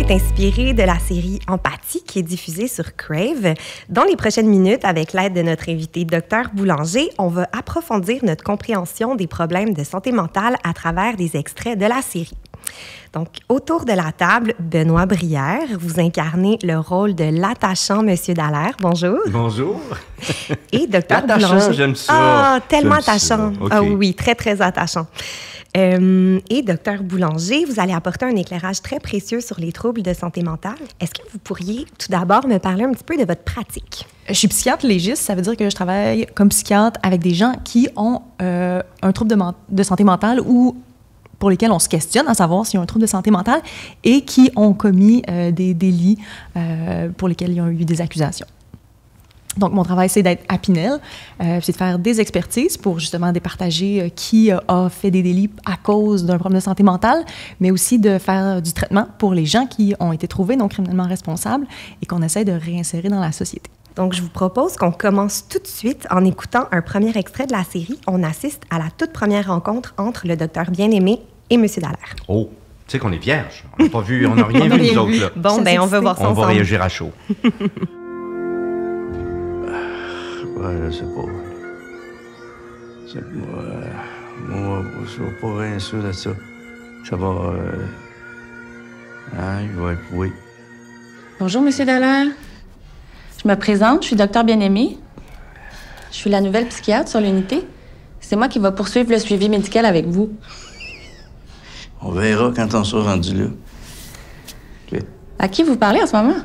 est inspiré de la série Empathie qui est diffusée sur Crave. Dans les prochaines minutes, avec l'aide de notre invité Dr Boulanger, on va approfondir notre compréhension des problèmes de santé mentale à travers des extraits de la série. Donc, autour de la table, Benoît Brière, vous incarnez le rôle de l'attachant Monsieur Dallaire. Bonjour. Bonjour. Et Dr Boulanger. J'aime ça. Ah, tellement j'aime attachant. Ça. Okay. Ah oui, très, très attachant. Et Dr Boulanger, vous allez apporter un éclairage très précieux sur les troubles de santé mentale. Est-ce que vous pourriez tout d'abord me parler un petit peu de votre pratique? Je suis psychiatre légiste, ça veut dire que je travaille comme psychiatre avec des gens qui ont un trouble de santé mentale ou pour lesquels on se questionne à savoir s'ils ont un trouble de santé mentale et qui ont commis des délits pour lesquels il y a eu des accusations. Donc, mon travail, c'est d'être à Pinel, c'est de faire des expertises pour justement départager qui a fait des délits à cause d'un problème de santé mentale, mais aussi de faire du traitement pour les gens qui ont été trouvés non criminellement responsables et qu'on essaie de réinsérer dans la société. Donc, je vous propose qu'on commence tout de suite en écoutant un premier extrait de la série. On assiste à la toute première rencontre entre le docteur Bien-Aimé et M. Dallaire. Oh, tu sais qu'on est vierges. On n'a pas vu, on n'a rien vu, nous autres, là. Bon, ben on va voir ça ensemble. On va réagir à chaud. Ouais, je sais pas. C'est que moi, je suis pas rien sûr de ça. Ça va... il va être... Oui. Bonjour, Monsieur Dallaire. Je me présente, je suis docteur Bien-Aimé. Je suis la nouvelle psychiatre sur l'unité. C'est moi qui va poursuivre le suivi médical avec vous. On verra quand on sera rendu là. Okay. À qui vous parlez en ce moment?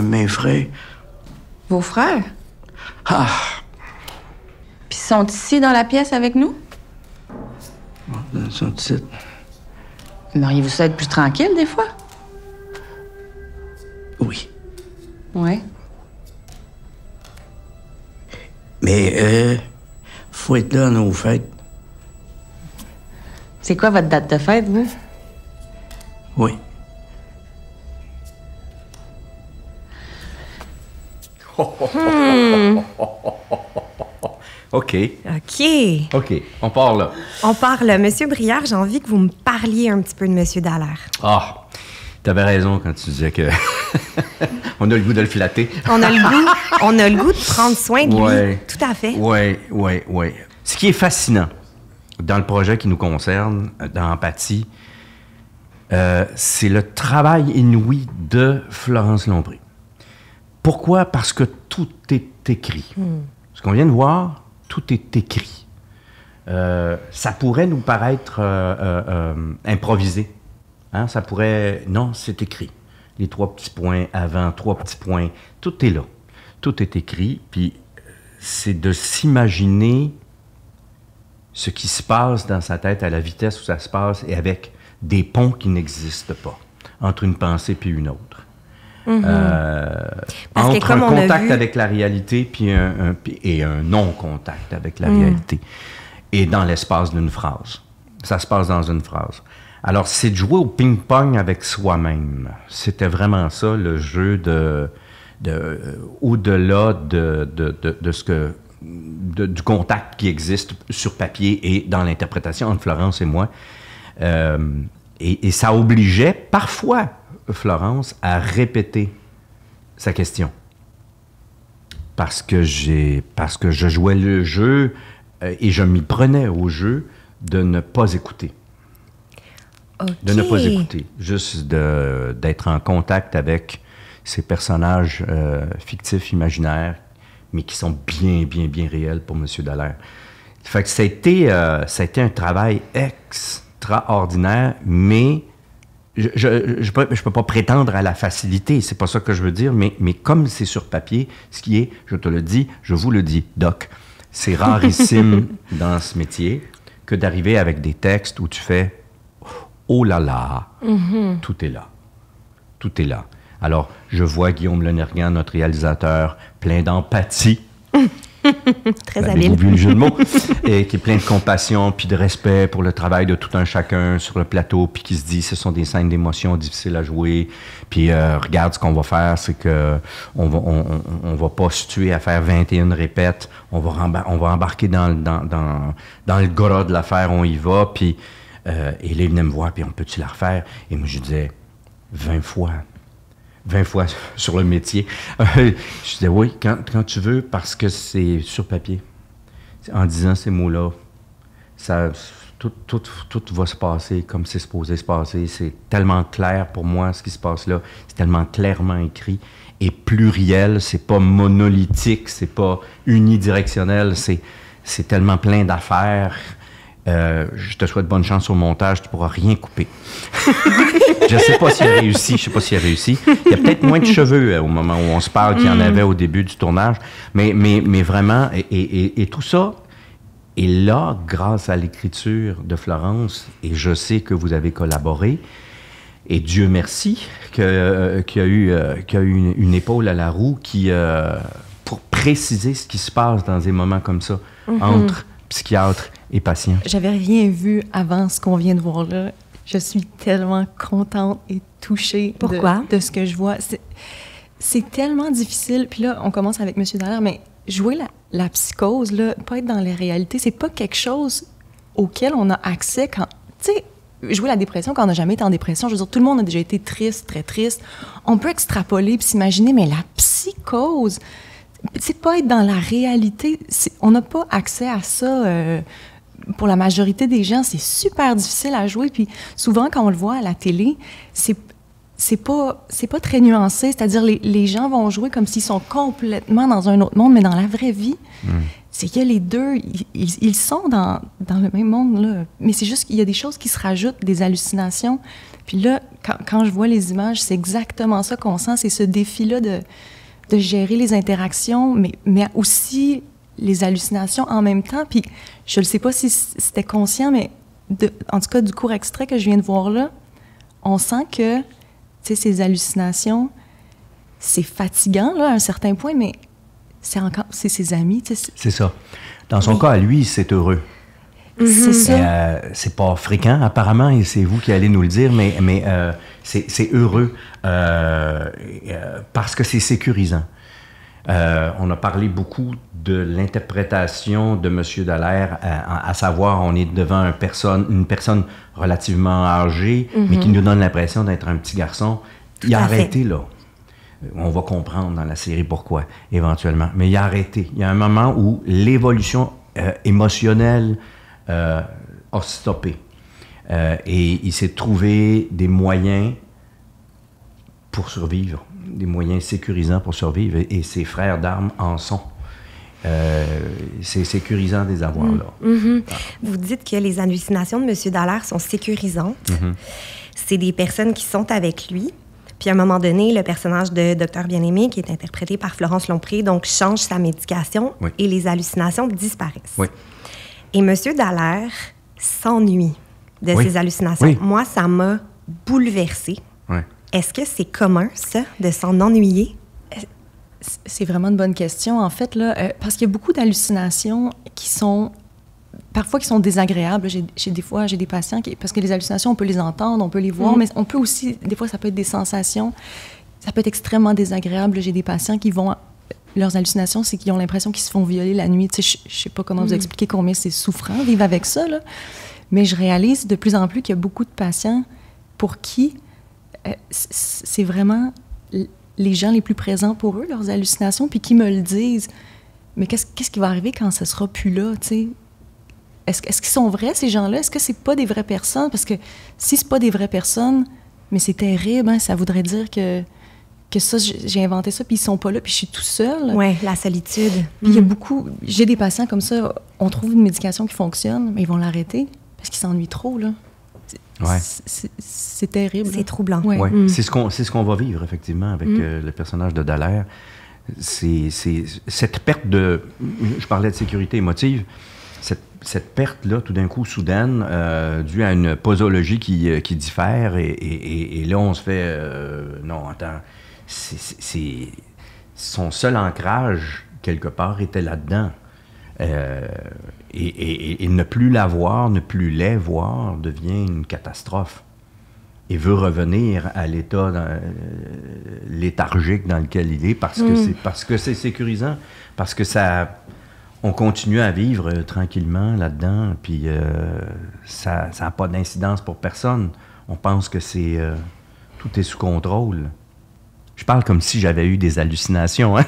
Mes frères. Vos frères? Ah! Puis ils sont ici dans la pièce avec nous? Ils sont ici. Aimeriez-vous ça être plus tranquille des fois? Oui. Ouais. Mais, faut être là à nos fêtes. C'est quoi votre date de fête, vous? Oui. OK. OK. On part là. On parle. Monsieur Brière, j'ai envie que vous me parliez un petit peu de Monsieur Dallaire. Ah, t'avais raison quand tu disais que on a le goût de le flatter. On a le goût de prendre soin de lui. Ouais. Tout à fait. Oui. Ce qui est fascinant dans le projet qui nous concerne, dans Empathie, c'est le travail inouï de Florence Lompré. Pourquoi? Parce que tout est écrit. Ce qu'on vient de voir, tout est écrit. Ça pourrait nous paraître improvisé. Hein? Ça pourrait... Non, c'est écrit. Les 3 petits points avant, 3 petits points, tout est là. Tout est écrit, puis c'est de s'imaginer ce qui se passe dans sa tête à la vitesse où ça se passe et avec des ponts qui n'existent pas entre une pensée puis une autre. Entre un contact avec la réalité et un non-contact avec la réalité. Et dans l'espace d'une phrase. Ça se passe dans une phrase. Alors, c'est de jouer au ping-pong avec soi-même. C'était vraiment ça, le jeu au-delà de ce que... du contact qui existe sur papier et dans l'interprétation entre Florence et moi. Et ça obligeait parfois Florence à répéter sa question. Parce que je jouais le jeu et je m'y prenais au jeu de ne pas écouter. Okay. De ne pas écouter. Juste d'être en contact avec ces personnages fictifs, imaginaires, mais qui sont bien réels pour M. Dallaire. Fait que ça a été un travail extraordinaire, mais je peux pas prétendre à la facilité, c'est pas ça que je veux dire, mais comme c'est sur papier, ce qui est, je te le dis, je vous le dis, Doc, c'est rarissime dans ce métier que d'arriver avec des textes où tu fais « Oh là là, tout est là, tout est là ». Alors, je vois Guillaume Lenergan, notre réalisateur, plein d'empathie. Très habile. Avez-vous vu le jeu de mots? Et qui est plein de compassion puis de respect pour le travail de tout un chacun sur le plateau, puis qui se dit ce sont des scènes d'émotion difficiles à jouer. Puis regarde, ce qu'on va faire, c'est que on va pas se tuer à faire 21 répètes. On va embarquer dans le gras de l'affaire, on y va. Puis Et là, il venait me voir, puis on peut-tu la refaire? Et moi, je disais, 20 fois sur le métier. Je disais, oui, quand tu veux, parce que c'est sur papier. En disant ces mots-là, tout va se passer comme c'est supposé se passer. C'est tellement clair pour moi, ce qui se passe là. C'est tellement clairement écrit et pluriel. C'est pas monolithique, c'est pas unidirectionnel. C'est tellement plein d'affaires. Je te souhaite bonne chance au montage, tu pourras rien couper. Je sais pas s'il a réussi, Il y a peut-être moins de cheveux au moment où on se parle qu'il y en avait au début du tournage, mais vraiment, et tout ça est là grâce à l'écriture de Florence, et je sais que vous avez collaboré, et Dieu merci qu'il y a eu une épaule à la roue pour préciser ce qui se passe dans des moments comme ça, entre psychiatre et patient. J'avais rien vu avant ce qu'on vient de voir là. Je suis tellement contente et touchée de ce que je vois. C'est tellement difficile. Puis là, on commence avec M. Dallaire, mais jouer la psychose, là, pas être dans les réalités, c'est pas quelque chose auquel on a accès quand... Tu sais, jouer la dépression quand on n'a jamais été en dépression, je veux dire, tout le monde a déjà été triste, très triste. On peut extrapoler puis s'imaginer, mais la psychose... C'est pas être dans la réalité. On n'a pas accès à ça. Pour la majorité des gens, c'est super difficile à jouer. Puis souvent, quand on le voit à la télé, c'est pas très nuancé. C'est-à-dire, les gens vont jouer comme s'ils sont complètement dans un autre monde, mais dans la vraie vie, c'est que les deux, ils sont dans le même monde, là. Mais c'est juste qu'il y a des choses qui se rajoutent, des hallucinations. Puis là, quand je vois les images, c'est exactement ça qu'on sent. C'est ce défi-là de gérer les interactions, mais aussi les hallucinations en même temps. Puis je ne sais pas si c'était conscient, mais en tout cas, du court extrait que je viens de voir là, on sent que, tu sais, ces hallucinations, c'est fatigant, là, à un certain point, mais c'est ses amis. C'est ça. Dans son cas, à lui, c'est heureux. C'est ça. C'est pas fréquent, apparemment, et c'est vous qui allez nous le dire, mais c'est heureux parce que c'est sécurisant. On a parlé beaucoup de l'interprétation de M. Dallaire, à savoir, on est devant une personne relativement âgée, mais qui nous donne l'impression d'être un petit garçon. Il a arrêté, là. On va comprendre dans la série pourquoi, éventuellement. Mais il a arrêté. Il y a un moment où l'évolution émotionnelle a stoppé. Et il s'est trouvé des moyens pour survivre, des moyens sécurisants pour survivre, et ses frères d'armes en sont. C'est sécurisant de les avoir, là. Vous dites que les hallucinations de M. Dallaire sont sécurisantes. C'est des personnes qui sont avec lui. Puis à un moment donné, le personnage de Dr Bien-Aimé, qui est interprété par Florence Lompré, donc change sa médication et les hallucinations disparaissent. Oui. Et M. Dallaire s'ennuie de ces hallucinations. Oui. Moi, ça m'a bouleversée. Oui. Est-ce que c'est commun, ça, de s'en ennuyer? C'est vraiment une bonne question, en fait, là, parce qu'il y a beaucoup d'hallucinations qui sont désagréables. Des fois, j'ai des patients parce que les hallucinations, on peut les entendre, on peut les voir, mais on peut aussi, des fois, ça peut être des sensations. Ça peut être extrêmement désagréable. J'ai des patients qui vont... Leurs hallucinations, c'est qu'ils ont l'impression qu'ils se font violer la nuit. Tu sais, je sais pas comment vous expliquer combien c'est souffrant vivre avec ça, là. Mais je réalise de plus en plus qu'il y a beaucoup de patients pour qui c'est vraiment les gens les plus présents pour eux, leurs hallucinations, puis qui me le disent. Mais qu'est-ce qui va arriver quand ça sera plus là, tu sais? Est-ce qu'ils sont vrais, ces gens-là? Est-ce que c'est pas des vraies personnes? Parce que si c'est pas des vraies personnes, mais c'est terrible, hein, ça voudrait dire que ça, j'ai inventé ça, puis ils sont pas là, puis je suis tout seul. Oui, la solitude. Puis il y a beaucoup... J'ai des patients comme ça, on trouve une médication qui fonctionne, mais ils vont l'arrêter parce qu'ils s'ennuient trop, là. C'est terrible. C'est troublant. Ouais. Ouais. C'est ce qu'on va vivre, effectivement, avec le personnage de Dallaire. C'est cette perte de... Je parlais de sécurité émotive. Cette perte-là, tout d'un coup, soudaine, due à une posologie qui diffère, et là, on se fait... non, attends, son seul ancrage, quelque part, était là-dedans. Et ne plus la voir, ne plus les voir, devient une catastrophe. Et veut revenir à l'état léthargique dans lequel il est, parce que c'est sécurisant, parce que ça... on continue à vivre tranquillement là-dedans, puis ça n'a pas d'incidence pour personne. On pense que tout est sous contrôle. Je parle comme si j'avais eu des hallucinations. Hein?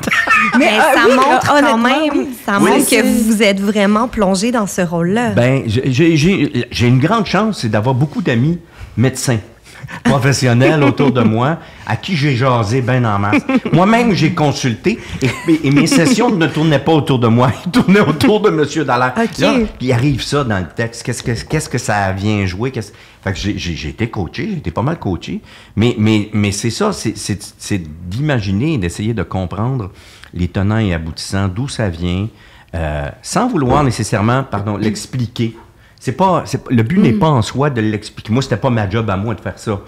Mais ça montre quand même, oui. ça montre que vous êtes vraiment plongé dans ce rôle-là. Ben, j'ai une grande chance, c'est d'avoir beaucoup d'amis médecins professionnels autour de moi, à qui j'ai jasé ben en masse. Moi-même, j'ai consulté, et mes sessions ne tournaient pas autour de moi, elles tournaient autour de M. Dallaire. OK. Là, il arrive ça dans le texte. Qu'est-ce que ça vient jouer? Fait que j'ai été coaché, j'ai été pas mal coaché, mais c'est ça, c'est d'imaginer, d'essayer de comprendre les tenants et aboutissants, d'où ça vient, sans vouloir nécessairement, l'expliquer. Le but n'est pas en soi de l'expliquer. Moi, c'était pas ma job à moi de faire ça.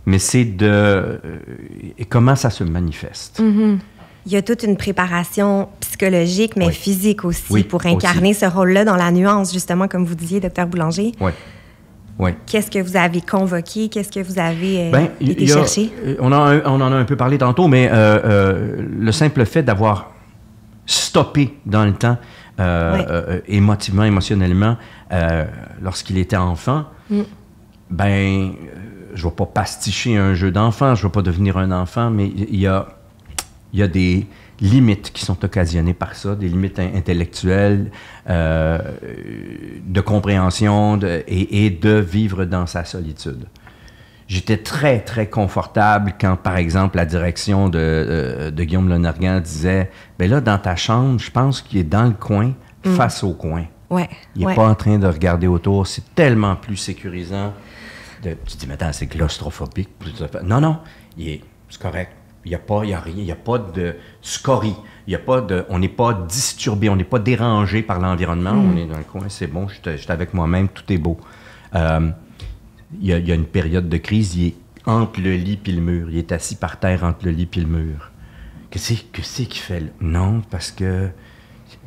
Mais c'est comment ça se manifeste. Mm-hmm. Il y a toute une préparation psychologique, mais physique aussi, pour incarner ce rôle-là dans la nuance, justement, comme vous disiez, Dr Boulanger. Oui. Oui. Qu'est-ce que vous avez convoqué? Qu'est-ce que vous avez été chercher? On en a un peu parlé tantôt, mais le simple fait d'avoir stoppé dans le temps, émotivement, émotionnellement, lorsqu'il était enfant, je ne vais pas pasticher un jeu d'enfant, je ne vais pas devenir un enfant, mais il y a des limites qui sont occasionnées par ça, des limites intellectuelles, de compréhension et de vivre dans sa solitude. J'étais très, très confortable quand, par exemple, la direction de Guillaume Lonergan disait « Bien là, dans ta chambre, je pense qu'il est dans le coin, face au coin. Ouais, Il n'est pas en train de regarder autour. C'est tellement plus sécurisant. » Tu te dis « Mais attends, c'est claustrophobique. » Non, c'est correct. Il n'y a rien, il n'y a pas de scorie. On n'est pas disturbé, on n'est pas dérangé par l'environnement. On est dans le coin, c'est bon, je suis avec moi-même, tout est beau. Il y a une période de crise, il est entre le lit et le mur. Il est assis par terre entre le lit et le mur. Qu'est-ce qu'il fait là? Non, parce que...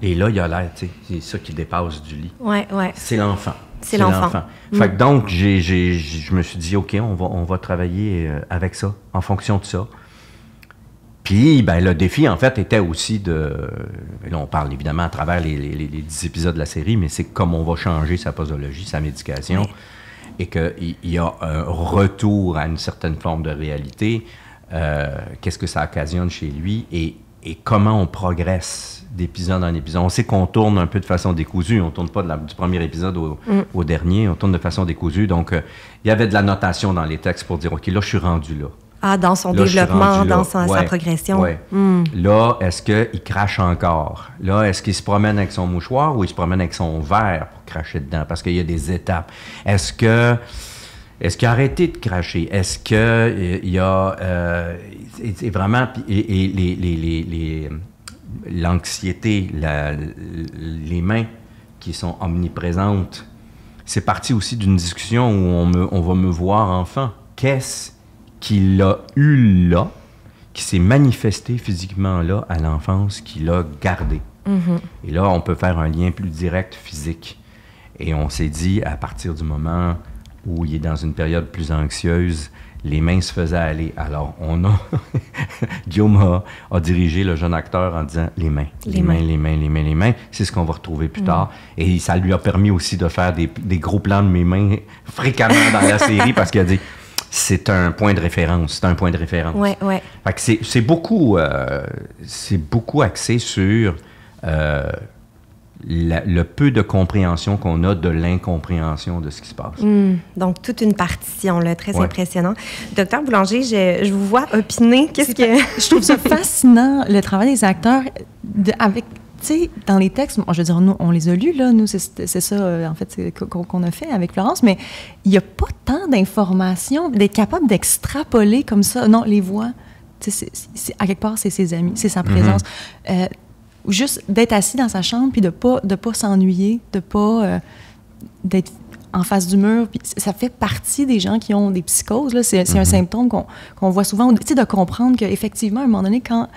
Et là, il a l'air, tu sais, c'est ça qui dépasse du lit. Ouais. C'est l'enfant. C'est l'enfant. Fait que donc, je me suis dit, OK, on va travailler avec ça, en fonction de ça. Puis, le défi, en fait, était aussi de... Là, on parle évidemment à travers les 10 épisodes de la série, mais c'est comme on va changer sa posologie, sa médication, et qu'il y a un retour à une certaine forme de réalité. Qu'est-ce que ça occasionne chez lui et comment on progresse d'épisode en épisode. On sait qu'on tourne un peu de façon décousue. On ne tourne pas du premier épisode au dernier. On tourne de façon décousue. Donc, il y avait de la notation dans les textes pour dire, OK, là, je suis rendu là. Ah, dans son développement, dans sa progression. Oui. Là, est-ce qu'il crache encore? Là, est-ce qu'il se promène avec son mouchoir ou il se promène avec son verre pour cracher dedans? Parce qu'il y a des étapes. Est-ce qu'il a arrêté de cracher? Est-ce qu'il y a... c'est vraiment... l'anxiété, les mains qui sont omniprésentes, c'est parti aussi d'une discussion où on va me voir enfant. Qu'est-ce qu'il a eu là, qui s'est manifesté physiquement là, à l'enfance, qu'il a gardé. Et là, on peut faire un lien plus direct physique. Et on s'est dit, à partir du moment où il est dans une période plus anxieuse, les mains se faisaient aller. Alors, Guillaume a dirigé le jeune acteur en disant les mains. C'est ce qu'on va retrouver plus tard. Et ça lui a permis aussi de faire des gros plans de mes mains fréquemment dans la série parce qu'il a dit c'est un point de référence. Ouais. Fait que c'est beaucoup axé sur le peu de compréhension qu'on a de l'incompréhension de ce qui se passe. Donc, toute une partition, là, très impressionnant. Docteur Boulanger, je vous vois opiner. Je trouve ça fascinant, le travail des acteurs avec... Tu sais, dans les textes, je veux dire, nous, on les a lus, là, nous, c'est ça, en fait, qu'on a fait avec Florence, mais il n'y a pas tant d'informations, d'être capable d'extrapoler comme ça. Non, les voix, tu sais, à quelque part, c'est ses amis, c'est sa présence. Juste d'être assis dans sa chambre, puis de pas s'ennuyer, de pas d'être en face du mur. Puis ça fait partie des gens qui ont des psychoses. Là. C'est un symptôme qu'on voit souvent. Tu sais, de comprendre qu'effectivement, à un moment donné, quand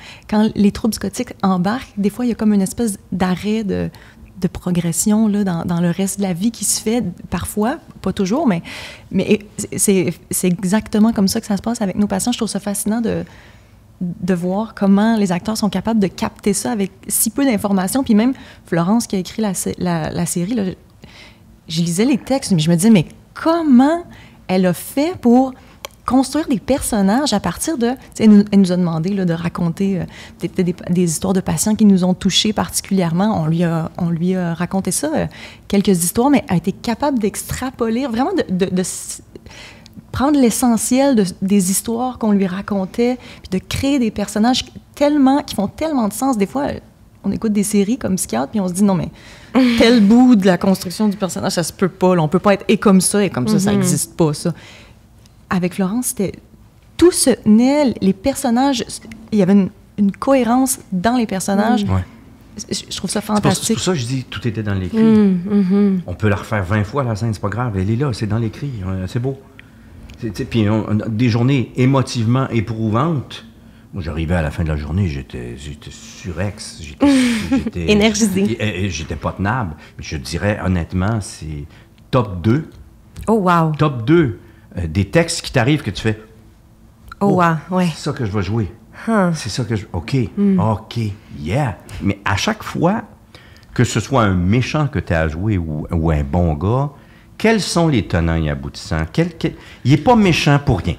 les troubles psychotiques embarquent, des fois, il y a comme une espèce d'arrêt de progression là, dans le reste de la vie qui se fait, parfois, pas toujours, mais c'est exactement comme ça que ça se passe avec nos patients. Je trouve ça fascinant de voir comment les acteurs sont capables de capter ça avec si peu d'informations. Puis même Florence qui a écrit la série, là, je lisais les textes, mais je me disais, mais comment elle a fait pour construire des personnages à partir de... Elle nous a demandé là, de raconter des histoires de patients qui nous ont touchés particulièrement. On lui a raconté ça, quelques histoires, mais elle a été capable d'extrapoler, vraiment de prendre l'essentiel des histoires qu'on lui racontait, puis de créer des personnages qui font tellement de sens. Des fois, on écoute des séries comme Psychiatre, puis on se dit, non, mais tel bout de la construction du personnage, ça se peut pas. Là, on peut pas être et comme ça, ça n'existe pas, ça. Avec Florence, tout se tenait, les personnages, il y avait une cohérence dans les personnages. Ouais. Je trouve ça fantastique. C'est pour ça que je dis tout était dans l'écrit. On peut la refaire 20 fois, la scène, c'est pas grave. Elle est là, c'est dans l'écrit. C'est beau. Puis des journées émotivement éprouvantes. Moi, j'arrivais à la fin de la journée, j'étais surex. J'étais énergisé. J'étais pas tenable. Je dirais, honnêtement, c'est top 2. Oh, wow. Top 2. Des textes qui t'arrivent que tu fais... Oh, wow, ouais. C'est ça que je vais jouer. Huh. C'est ça que je... OK, OK, yeah. Mais à chaque fois, que ce soit un méchant que tu as à jouer ou un bon gars, quels sont les tenants et aboutissants? Il n'est pas méchant pour rien.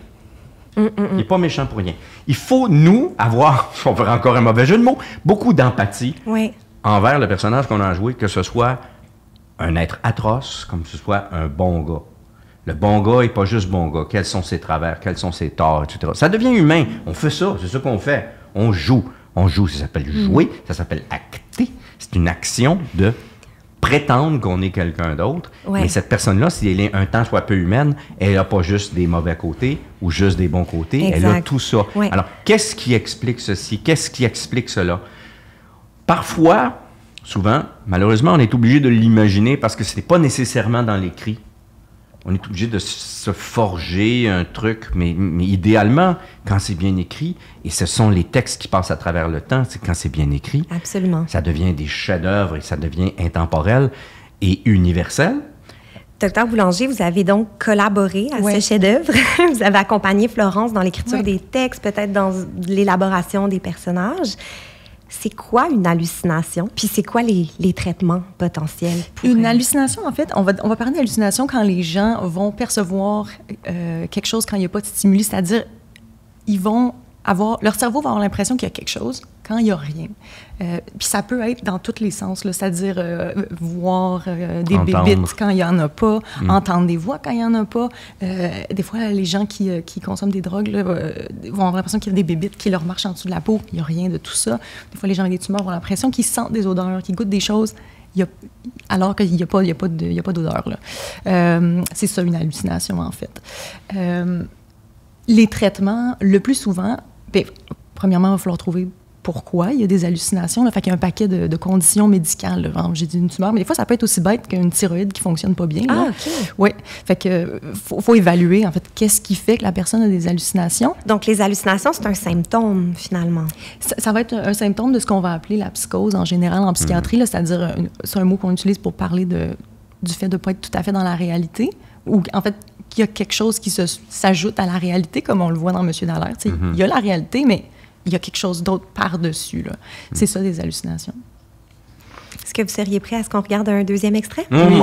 Il n'est pas méchant pour rien. Il faut, nous, avoir, on fera encore un mauvais jeu de mots, beaucoup d'empathie envers le personnage qu'on a à jouer, que ce soit un être atroce, comme que ce soit un bon gars. Le bon gars n'est pas juste bon gars. Quels sont ses travers, quels sont ses torts, etc. Ça devient humain. On fait ça, c'est ça qu'on fait. On joue. On joue, ça s'appelle jouer, ça s'appelle acter. C'est une action de prétendre qu'on est quelqu'un d'autre. Ouais. Mais cette personne-là, si elle est un tant soit peu humaine, elle n'a pas juste des mauvais côtés ou juste des bons côtés. Exact. Elle a tout ça. Ouais. Alors, qu'est-ce qui explique ceci? Qu'est-ce qui explique cela? Parfois, souvent, malheureusement, on est obligé de l'imaginer parce que ce n'est pas nécessairement dans l'écrit. On est obligé de se forger un truc, mais idéalement, quand c'est bien écrit, et ce sont les textes qui passent à travers le temps, c'est quand c'est bien écrit. Absolument. Ça devient des chefs-d'œuvre et ça devient intemporel et universel. Docteur Boulanger, vous avez donc collaboré à ce chef-d'œuvre. Vous avez accompagné Florence dans l'écriture des textes, peut-être dans l'élaboration des personnages. C'est quoi une hallucination? Puis c'est quoi les traitements potentiels? Une hallucination, en fait, on va parler d'hallucination quand les gens vont percevoir quelque chose quand il n'y a pas de stimuli, c'est-à-dire leur cerveau va avoir l'impression qu'il y a quelque chose quand il n'y a rien. Puis ça peut être dans tous les sens, là, c'est-à-dire voir des bébites quand il n'y en a pas, entendre des voix quand il n'y en a pas. Des fois, les gens qui consomment des drogues là, vont avoir l'impression qu'il y a des bébites qui leur marchent en dessous de la peau. Il n'y a rien de tout ça. Des fois, les gens avec des tumeurs ont l'impression qu'ils sentent des odeurs, qu'ils goûtent des choses, alors qu'il n'y a pas d'odeur. C'est ça, une hallucination, en fait. Les traitements, le plus souvent... Premièrement, il va falloir trouver pourquoi il y a des hallucinations. Là, fait qu'il y a un paquet de conditions médicales. J'ai dit une tumeur, mais des fois, ça peut être aussi bête qu'une thyroïde qui ne fonctionne pas bien. Ah, OK. Oui. Fait que faut évaluer, en fait, qu'est-ce qui fait que la personne a des hallucinations. Donc, les hallucinations, c'est un symptôme, finalement. Ça va être un symptôme de ce qu'on va appeler la psychose en général en psychiatrie. Là, c'est-à-dire, c'est un mot qu'on utilise pour parler du fait de ne pas être tout à fait dans la réalité. Ou, en fait, qu'il y a quelque chose qui s'ajoute à la réalité, comme on le voit dans Monsieur Dallaire. Il y a la réalité, mais il y a quelque chose d'autre par-dessus. Là. C'est ça, des hallucinations. Est-ce que vous seriez prêt à ce qu'on regarde un deuxième extrait? Oh my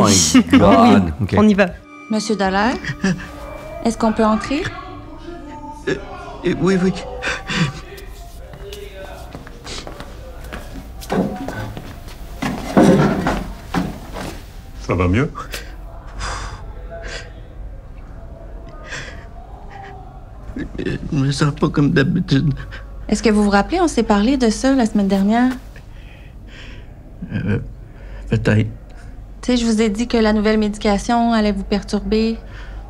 God! Oui, okay. On y va. Monsieur Dallaire, est-ce qu'on peut entrer? Oui. Ça va mieux? Je me sens pas comme d'habitude. Est-ce que vous vous rappelez, on s'est parlé de ça la semaine dernière? Peut-être. Tu sais, je vous ai dit que la nouvelle médication allait vous perturber,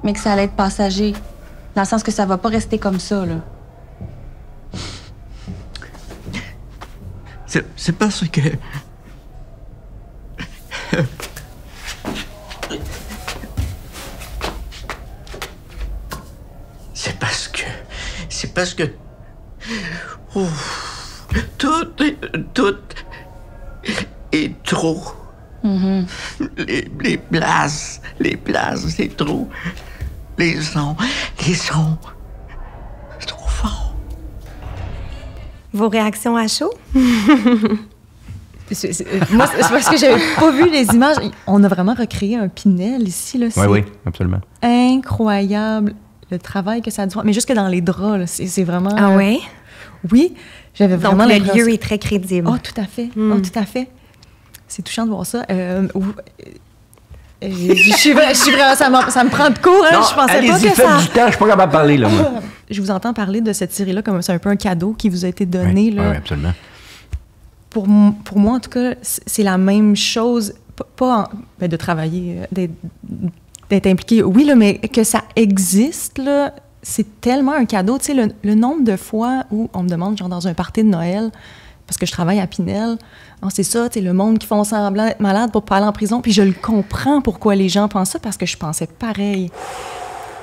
mais que ça allait être passager. Dans le sens que ça va pas rester comme ça, là. C'est parce que... C'est parce que... Tout est trop. Mm-hmm. Les places, c'est trop. Les sons, c'est trop fort. Vos réactions à chaud? Moi, c'est parce que j'avais pas vu les images. On a vraiment recréé un Pinel ici. Là. Oui, absolument. Incroyable le travail que ça a dû faire. Mais jusque dans les draps, là, c'est vraiment... Ah ouais? Oui, j'avais vraiment Donc, le lieu est très crédible. Oh, tout à fait. Oh, tout à fait. C'est touchant de voir ça. Je suis vraiment... Ça me prend de court. Hein? Je pensais pas que faites ça... du temps, je suis pas capable de parler, là, moi. Je vous entends parler de cette série-là comme c'est un peu un cadeau qui vous a été donné. Oui, là. oui, absolument. Pour moi, en tout cas, c'est la même chose. De travailler, d'être impliqué, oui, là, mais que ça existe, là, c'est tellement un cadeau. Tu sais, le nombre de fois où on me demande, genre dans un party de Noël, parce que je travaille à Pinel, c'est ça, tu sais, le monde qui font semblant d'être malade pour pas aller en prison. Puis je le comprends pourquoi les gens pensent ça, parce que je pensais pareil.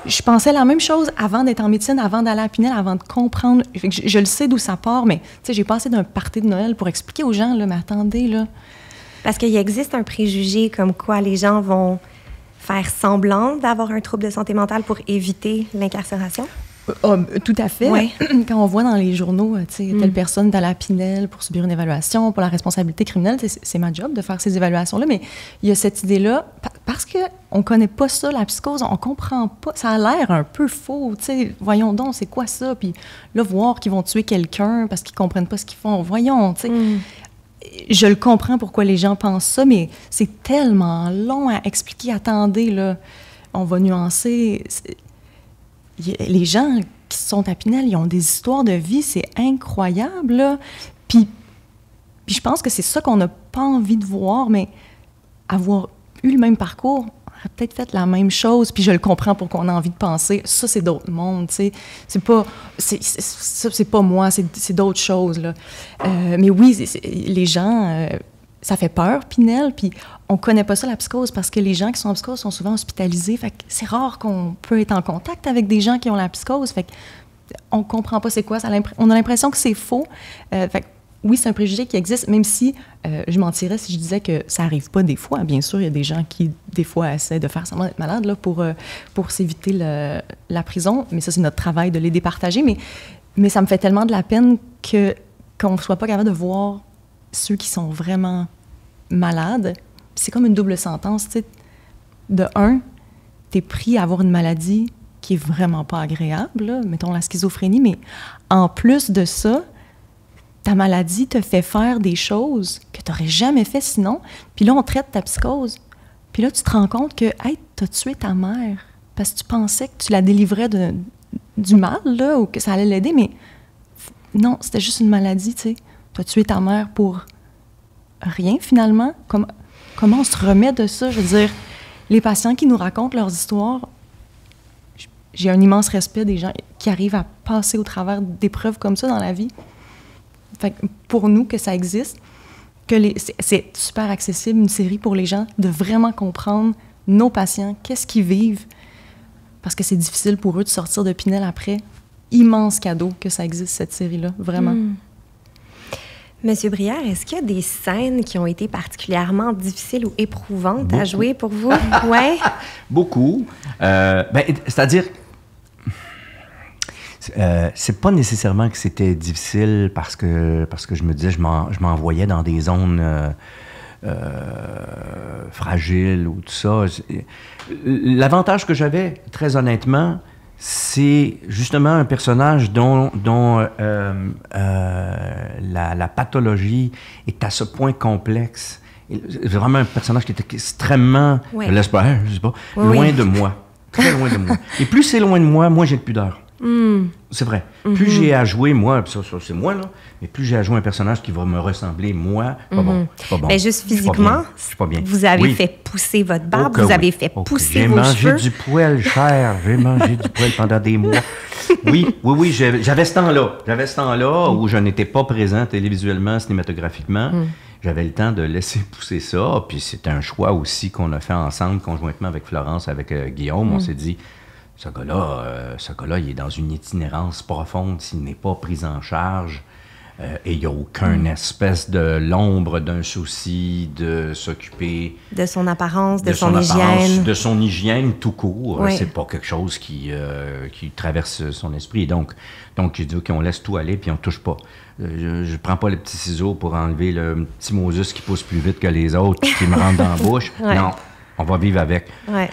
Je pensais la même chose avant d'être en médecine, avant d'aller à Pinel, avant de comprendre. Je le sais d'où ça part, mais tu sais, j'ai passé d'un party de Noël pour expliquer aux gens, là, mais attendez, là. Parce qu'il existe un préjugé comme quoi les gens vont faire semblant d'avoir un trouble de santé mentale pour éviter l'incarcération? Tout à fait. Ouais. Quand on voit dans les journaux, tu sais, telle personne est allée à Pinel pour subir une évaluation, pour la responsabilité criminelle, c'est ma job de faire ces évaluations-là, mais il y a cette idée-là, parce qu'on ne connaît pas ça, la psychose, on ne comprend pas, ça a l'air un peu faux, tu sais, voyons donc, c'est quoi ça? Puis là, voir qu'ils vont tuer quelqu'un parce qu'ils ne comprennent pas ce qu'ils font, voyons, tu sais. Je le comprends pourquoi les gens pensent ça, mais c'est tellement long à expliquer. Attendez, là, on va nuancer. Les gens qui sont à Pinel, ils ont des histoires de vie, c'est incroyable, là. Puis je pense que c'est ça qu'on n'a pas envie de voir, mais avoir eu le même parcours, on aurait peut-être fait la même chose, puis je le comprends pourquoi on a envie de penser. Ça, c'est d'autres mondes, tu sais. C'est pas moi, c'est d'autres choses, là. Mais oui, les gens... ça fait peur, Pinel, puis on connaît pas ça, la psychose, parce que les gens qui sont en psychose sont souvent hospitalisés. Fait que c'est rare qu'on peut être en contact avec des gens qui ont la psychose. Fait qu'on comprend pas c'est quoi. On a l'impression que c'est faux. Fait que oui, c'est un préjugé qui existe, même si je mentirais si je disais que ça arrive pas des fois. Bien sûr, il y a des gens qui, des fois, essaient de faire semblant d'être malades là, pour s'éviter la prison. Mais ça, c'est notre travail de les départager. Mais ça me fait tellement de la peine qu'on ne soit pas capable de voir ceux qui sont vraiment malades. C'est comme une double sentence, tu sais. De un, t'es pris à avoir une maladie qui est vraiment pas agréable, là, mettons la schizophrénie, mais en plus de ça, ta maladie te fait faire des choses que t'aurais jamais fait sinon. Puis là, on traite ta psychose. Puis là, tu te rends compte que, hey, t'as tué ta mère parce que tu pensais que tu la délivrais du mal, là, ou que ça allait l'aider, mais non, c'était juste une maladie, tu sais. T'as tué ta mère pour rien, finalement. Comment on se remet de ça? Je veux dire, les patients qui nous racontent leurs histoires, j'ai un immense respect des gens qui arrivent à passer au travers d'épreuves comme ça dans la vie. Fait que pour nous, que ça existe, c'est super accessible, une série pour les gens, de vraiment comprendre nos patients, qu'est-ce qu'ils vivent, parce que c'est difficile pour eux de sortir de Pinel après. Immense cadeau que ça existe, cette série-là, vraiment. Monsieur Brière, est-ce qu'il y a des scènes qui ont été particulièrement difficiles ou éprouvantes à jouer pour vous? Ouais. Beaucoup. C'est-à-dire, c'est pas nécessairement que c'était difficile parce que je me disais, je m'envoyais dans des zones fragiles ou tout ça. L'avantage que j'avais, très honnêtement, c'est justement un personnage dont la pathologie est à ce point complexe. C'est vraiment un personnage qui était extrêmement, je l'espère, je sais pas, loin de moi, très loin de moi. Et plus c'est loin de moi, moins j'ai de pudeur. C'est vrai. Plus j'ai à jouer, moi, ça c'est moi, là, mais plus j'ai à jouer un personnage qui va me ressembler, moi, c'est pas bon. C'est pas bon. Mais juste physiquement, vous avez fait pousser votre barbe, vous avez fait pousser vos cheveux. J'ai mangé du poil cher, j'ai mangé du poil pendant des mois. Oui, j'avais ce temps-là où je n'étais pas présent télévisuellement, cinématographiquement. J'avais le temps de laisser pousser ça, puis c'est un choix aussi qu'on a fait ensemble, conjointement avec Florence, avec Guillaume. On s'est dit, ce gars-là, il est dans une itinérance profonde s'il n'est pas pris en charge. Et il n'y a aucune espèce de l'ombre d'un souci de s'occuper... De son apparence, de son hygiène. De son hygiène tout court. Oui. C'est pas quelque chose qui traverse son esprit. Donc j'ai dit, OK, on laisse tout aller puis on touche pas. Je prends pas le petit ciseau pour enlever le petit Moses qui pousse plus vite que les autres, qui me rentre dans la bouche. Ouais. Non, on va vivre avec. Ouais.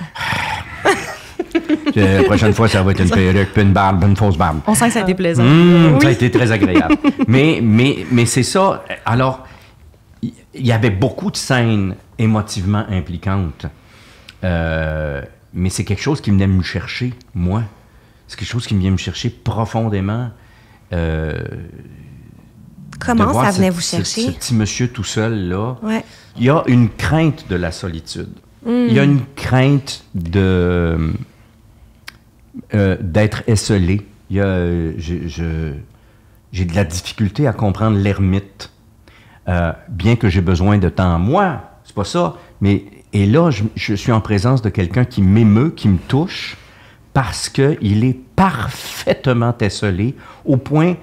La prochaine fois, ça va être une perruque, puis une barbe, une fausse barbe. On sent que ça a été plaisant. Ça a été très agréable. mais c'est ça. Alors, il y avait beaucoup de scènes émotivement impliquantes. Mais c'est quelque chose qui venait me chercher, moi. C'est quelque chose qui vient me chercher profondément. Comment ça venait vous Ce chercher? petit monsieur tout seul, là. Ouais. Il y a une crainte de la solitude. Il y a une crainte d'être esselé. J'ai de la difficulté à comprendre l'ermite. Bien que j'ai besoin de temps. Moi, c'est pas ça. Et là, je suis en présence de quelqu'un qui m'émeut, qui me touche, parce qu'il est parfaitement esselé, au point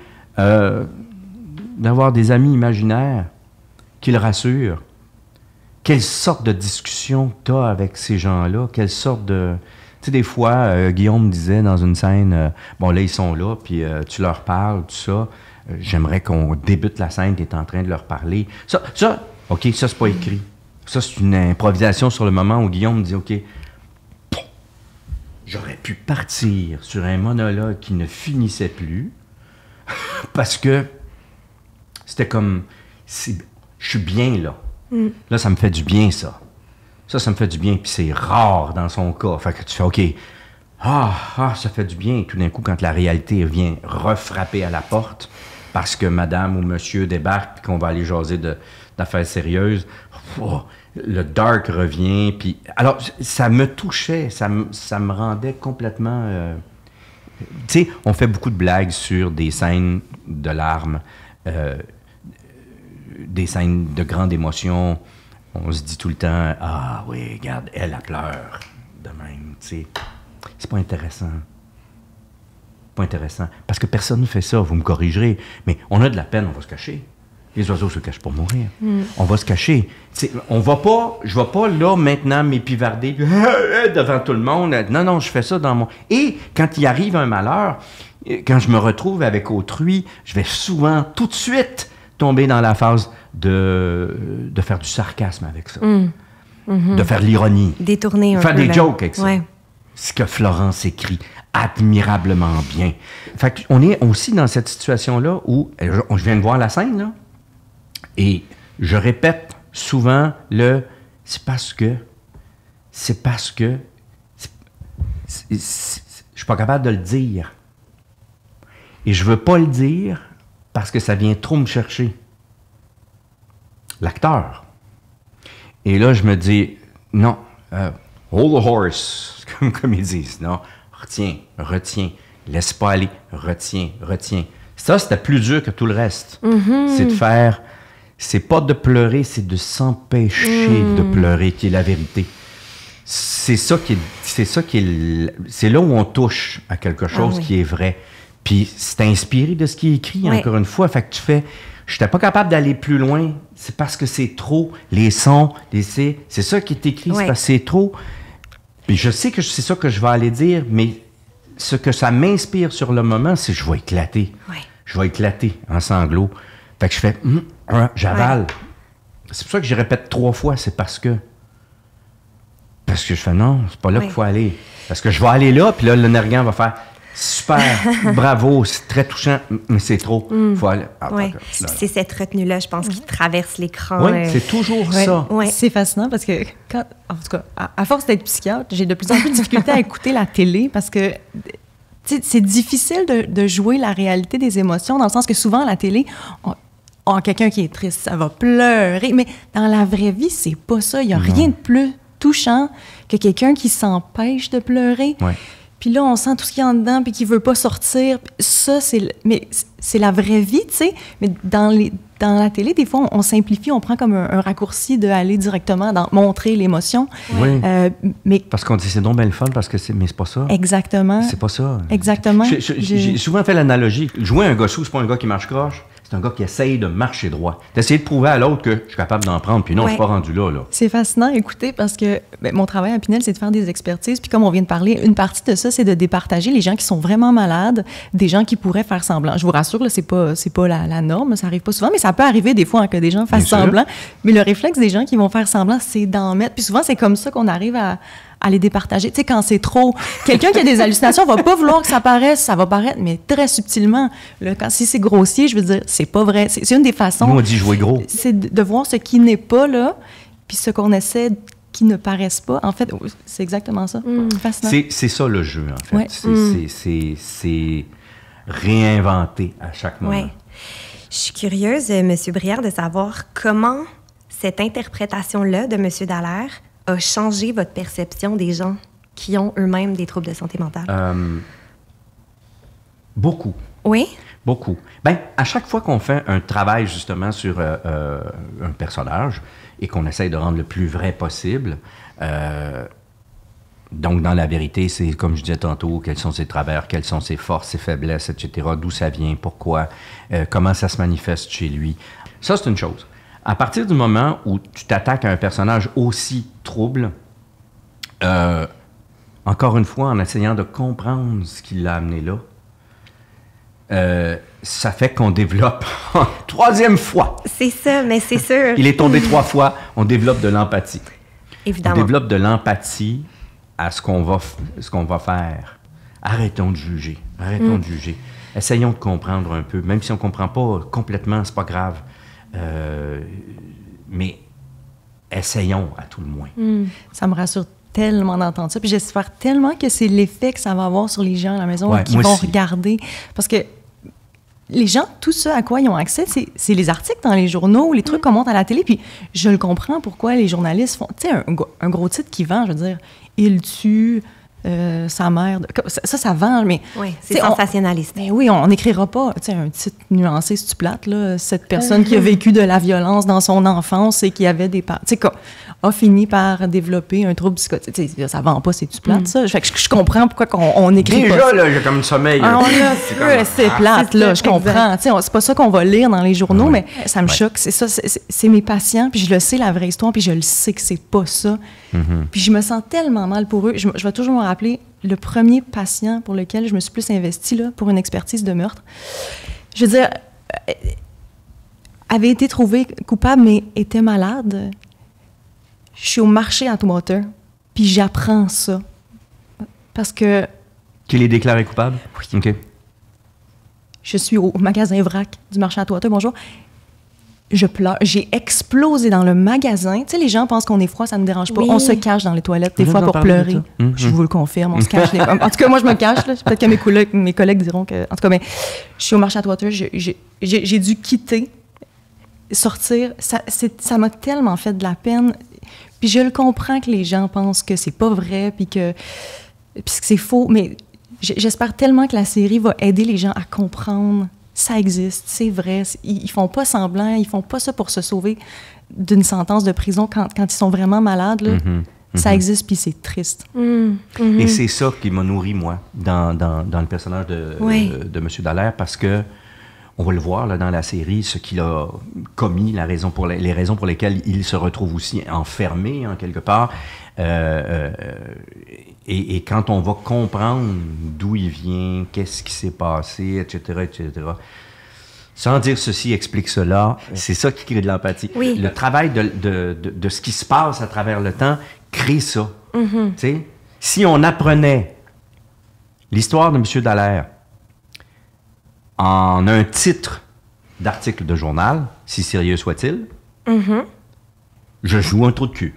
d'avoir des amis imaginaires qui le rassurent. Quelle sorte de discussion tu as avec ces gens-là? Quelle sorte de... Tu sais, des fois, Guillaume me disait dans une scène, bon, là, ils sont là, puis tu leur parles, tout ça. J'aimerais qu'on débute la scène, tu es en train de leur parler. Ça, OK, ça, c'est pas écrit. Ça, c'est une improvisation sur le moment où Guillaume me dit, OK, j'aurais pu partir sur un monologue qui ne finissait plus parce que c'était comme, je suis bien là. Là, ça me fait du bien, ça. Ça me fait du bien, puis c'est rare dans son cas. Fait que tu fais, OK, ça fait du bien. Et tout d'un coup, quand la réalité vient refrapper à la porte, parce que madame ou monsieur débarque, puis qu'on va aller jaser d'affaires sérieuses, le dark revient, puis... Alors, ça me touchait, ça me rendait complètement... Tu sais, on fait beaucoup de blagues sur des scènes de larmes, des scènes de grande émotion. On se dit tout le temps, ah oui, regarde, elle pleure de même, tu sais. C'est pas intéressant. Pas intéressant. Parce que personne ne fait ça, vous me corrigerez, mais on a de la peine, on va se cacher. Les oiseaux se cachent pour mourir. On va se cacher. T'sais, je vais pas là maintenant m'épivarder devant tout le monde. Non, je fais ça dans mon... Et quand il arrive un malheur, quand je me retrouve avec autrui, je vais souvent tout de suite tomber dans la phase de faire du sarcasme avec ça. De faire l'ironie. Détourner un peu. Faire des là. jokes avec ça. Ouais. Ce que Florence écrit admirablement bien. Fait qu'on est aussi dans cette situation-là où, je viens de voir la scène, là, et je répète souvent c'est parce que, je suis pas capable de le dire. Et je veux pas le dire parce que ça vient trop me chercher. L'acteur. Et là, je me dis, non, hold the horse, comme ils disent, non, retiens, laisse pas aller, retiens. Ça, c'était plus dur que tout le reste. C'est de faire, c'est pas de pleurer, c'est de s'empêcher de pleurer, qui est la vérité. C'est là où on touche à quelque chose qui est vrai. Puis c'est inspiré de ce qui est écrit, encore une fois. Fait que tu fais, j'étais pas capable d'aller plus loin, c'est parce que c'est trop, les sons, c'est ça qui est écrit, c'est parce que c'est trop. Puis je sais que c'est ça que je vais aller dire, mais ce que ça m'inspire sur le moment, c'est que je vais éclater. Ouais. Je vais éclater en sanglots. Fait que je fais, j'avale. Ouais. C'est pour ça que je répète 3 fois, c'est parce que je fais, non, c'est pas là qu'il faut aller. Parce que je vais aller là, puis là, le Nergan va faire, super, bravo, c'est très touchant, mais c'est trop. Faut aller. C'est cette retenue-là, je pense, qui traverse l'écran. Oui, c'est toujours ça. Ouais. C'est fascinant parce que, en tout cas, à force d'être psychiatre, j'ai de plus en plus de difficulté à écouter la télé parce que c'est difficile de jouer la réalité des émotions, dans le sens que souvent, à la télé, quelqu'un qui est triste, ça va pleurer, mais dans la vraie vie, c'est pas ça. Il n'y a rien de plus touchant que quelqu'un qui s'empêche de pleurer. Ouais. Puis là, on sent tout ce qu'il y a en dedans, puis qu'il veut pas sortir. Ça, c'est la vraie vie, tu sais. Mais dans la télé, des fois, on simplifie, on prend comme un raccourci d'aller directement montrer l'émotion. Oui. Mais parce qu'on dit c'est donc bien le fun, mais c'est pas ça. Exactement. C'est pas ça. Exactement. J'ai souvent fait l'analogie. Jouer un gossou, c'est pas un gars qui marche croche. C'est un gars qui essaye de marcher droit. D'essayer de prouver à l'autre que je suis capable d'en prendre, puis non, je suis pas rendu là. C'est fascinant, écoutez, parce que mon travail à Pinel, c'est de faire des expertises, puis comme on vient de parler, une partie de ça, c'est de départager les gens qui sont vraiment malades, des gens qui pourraient faire semblant. Je vous rassure, là, c'est pas la norme, ça arrive pas souvent, mais ça peut arriver des fois que des gens fassent semblant. Mais le réflexe des gens qui vont faire semblant, c'est d'en mettre. Puis souvent, c'est comme ça qu'on arrive à les départager. Tu sais, quand c'est trop... Quelqu'un qui a des hallucinations va pas vouloir que ça paraisse, ça va paraître, mais très subtilement. Là, si c'est grossier, je veux dire, c'est pas vrai. C'est une des façons... Nous, on dit jouer gros. C'est de voir ce qui n'est pas là, puis ce qu'on essaie qui ne paraissent pas. En fait, c'est exactement ça. Fascinant. C'est ça le jeu, en fait. Ouais. C'est réinventer à chaque moment. Ouais. Je suis curieuse, M. Brière, de savoir comment cette interprétation-là de M. Dallaire a changé votre perception des gens qui ont eux-mêmes des troubles de santé mentale? Beaucoup. Oui? Beaucoup. Bien, à chaque fois qu'on fait un travail, justement, sur un personnage et qu'on essaye de rendre le plus vrai possible, donc, dans la vérité, c'est, comme je disais tantôt, quels sont ses travers, quelles sont ses forces, ses faiblesses, etc., d'où ça vient, pourquoi, comment ça se manifeste chez lui. Ça, c'est une chose. À partir du moment où tu t'attaques à un personnage aussi trouble, encore une fois, en essayant de comprendre ce qui l'a amené là, ça fait qu'on développe en troisième fois. C'est ça, mais c'est sûr. Il est tombé 3 fois, on développe de l'empathie. Évidemment. On développe de l'empathie à ce qu'on va faire. Arrêtons de juger. Arrêtons de juger. Essayons de comprendre un peu. Même si on ne comprend pas complètement, c'est pas grave. Mais essayons à tout le moins. Ça me rassure tellement d'entendre ça. Puis j'espère tellement que c'est l'effet que ça va avoir sur les gens à la maison qui vont regarder. Parce que les gens, tout ce à quoi ils ont accès, c'est les articles dans les journaux, les trucs qu'on montre à la télé. Puis je le comprends pourquoi les journalistes font... Tu sais, un gros titre qui vend, je veux dire, « Il tue sa mère ». Ça vend, mais... Oui, c'est sensationnaliste. Mais oui, on n'écrira pas, tu sais, un titre nuancé, si tu plates, là, cette personne qui a vécu de la violence dans son enfance et qui avait des... Tu sais, a fini par développer un trouble psychotique. Tu sais, ça vend pas, c'est tu plate, ça. Fait que je comprends pourquoi on écrit déjà, pas ça. là, j'ai comme le sommeil. C'est plate, là, je comprends. Tu sais, c'est pas ça qu'on va lire dans les journaux, mais ça me choque. C'est ça, c'est mes patients, puis je le sais, la vraie histoire, puis je le sais que c'est pas ça. Puis je me sens tellement mal pour eux. Je vais toujours me rappeler le premier patient pour lequel je me suis plus investie, là, pour une expertise de meurtre. Je veux dire, avait été trouvé coupable, mais était malade. Je suis au marché à Water, puis j'apprends ça. Parce que... Qu'il est déclaré coupable? Oui. OK. Je suis au magasin Vrac du marché à Water, bonjour. Je pleure. J'ai explosé dans le magasin. Tu sais, les gens pensent qu'on est froid, ça ne me dérange pas. Oui. On se cache dans les toilettes, des fois, pour pleurer. Je vous le confirme, on se cache. En tout cas, moi, je me cache. Là. Peut-être que mes collègues diront que... En tout cas, mais je suis au marché à Water, j'ai dû quitter, sortir. Ça m'a tellement fait de la peine. Puis je le comprends que les gens pensent que c'est pas vrai, puis que c'est faux, mais j'espère tellement que la série va aider les gens à comprendre ça existe, c'est vrai. Ils font pas semblant, ils font pas ça pour se sauver d'une sentence de prison quand ils sont vraiment malades. Là. Ça existe, puis c'est triste. Et c'est ça qui m'a nourri, moi, dans le personnage de M. Dallaire, parce que on va le voir là, dans la série, ce qu'il a commis, les raisons pour lesquelles il se retrouve aussi enfermé, en quelque part. Et quand on va comprendre d'où il vient, qu'est-ce qui s'est passé, etc., sans dire ceci explique cela, c'est ça qui crée de l'empathie. Oui. Le travail de ce qui se passe à travers le temps crée ça. Tu sais? Si on apprenait l'histoire de M. Dallaire en un titre d'article de journal, si sérieux soit-il, je joue un trou de cul.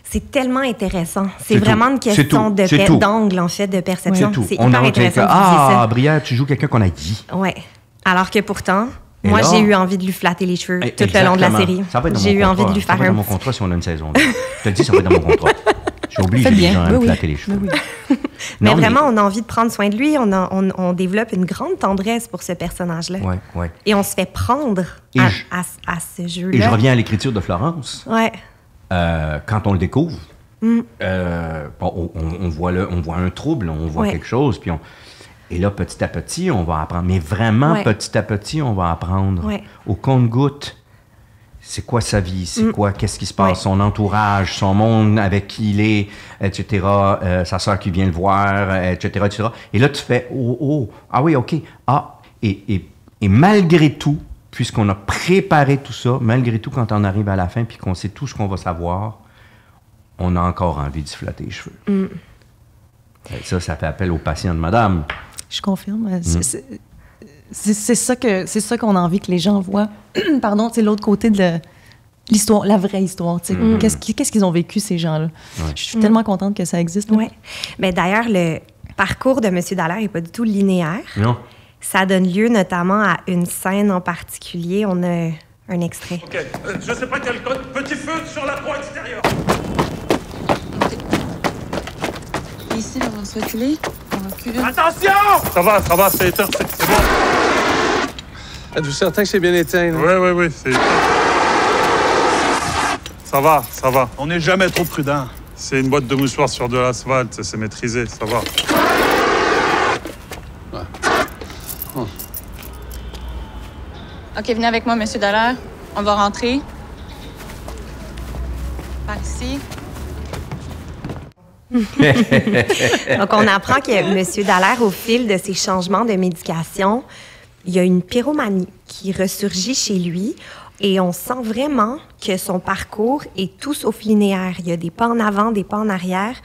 C'est tellement intéressant. C'est vraiment une question d'angle, en fait, de perception. C'est hyper intéressant. Brière, tu joues quelqu'un qu'on a dit. Oui. Alors que pourtant, moi, j'ai eu envie de lui flatter les cheveux tout le long de la série. J'ai eu envie de lui faire un... Ça va être dans mon contrat si on a une saison. Je te le dis, ça va être dans mon contrat. J'oblige les gens à me flatter les cheveux. Mais vraiment, on a envie de prendre soin de lui. On développe une grande tendresse pour ce personnage-là. Oui. Et on se fait prendre à ce jeu-là. Et je reviens à l'écriture de Florence. Oui. Quand on le découvre, on voit un trouble, on voit quelque chose, puis Et là, petit à petit, on va apprendre. Mais vraiment, petit à petit, on va apprendre au compte-gouttes. C'est quoi sa vie? C'est quoi? Qu'est-ce qui se passe? Son entourage, son monde avec qui il est, etc. Sa sœur qui vient le voir, etc., etc. Et là, tu fais, ah oui, OK. Ah, et malgré tout, puisqu'on a préparé tout ça, malgré tout, quand on arrive à la fin puis qu'on sait tout ce qu'on va savoir, on a encore envie de se flatter les cheveux. Ça fait appel aux patients de madame. Je confirme. C'est ça qu'on a envie que les gens voient. Pardon, c'est l'autre côté de l'histoire, la vraie histoire. Qu'est-ce qu'ils ont vécu, ces gens-là? Je suis tellement contente que ça existe. Oui. Mais d'ailleurs, le parcours de M. Dallaire n'est pas du tout linéaire. Non. Ça donne lieu notamment à une scène en particulier. On a un extrait. OK. Je sais pas quel code. Petit feu sur la croix extérieure. Ici, on va se reculer. On recule. Attention! Ça va, c'est éteint. C'est bon. Êtes-vous certain que c'est bien éteint? Oui, c'est éteint. Ça va. On n'est jamais trop prudent. C'est une boîte de mouchoirs sur de l'asphalte. C'est maîtrisé, ça va. OK, venez avec moi, M. Dallaire. On va rentrer. Par ici. Donc, on apprend que M. Dallaire, au fil de ses changements de médication, il y a une pyromanie qui ressurgit chez lui et on sent vraiment que son parcours est tout sauf linéaire. Il y a des pas en avant, des pas en arrière.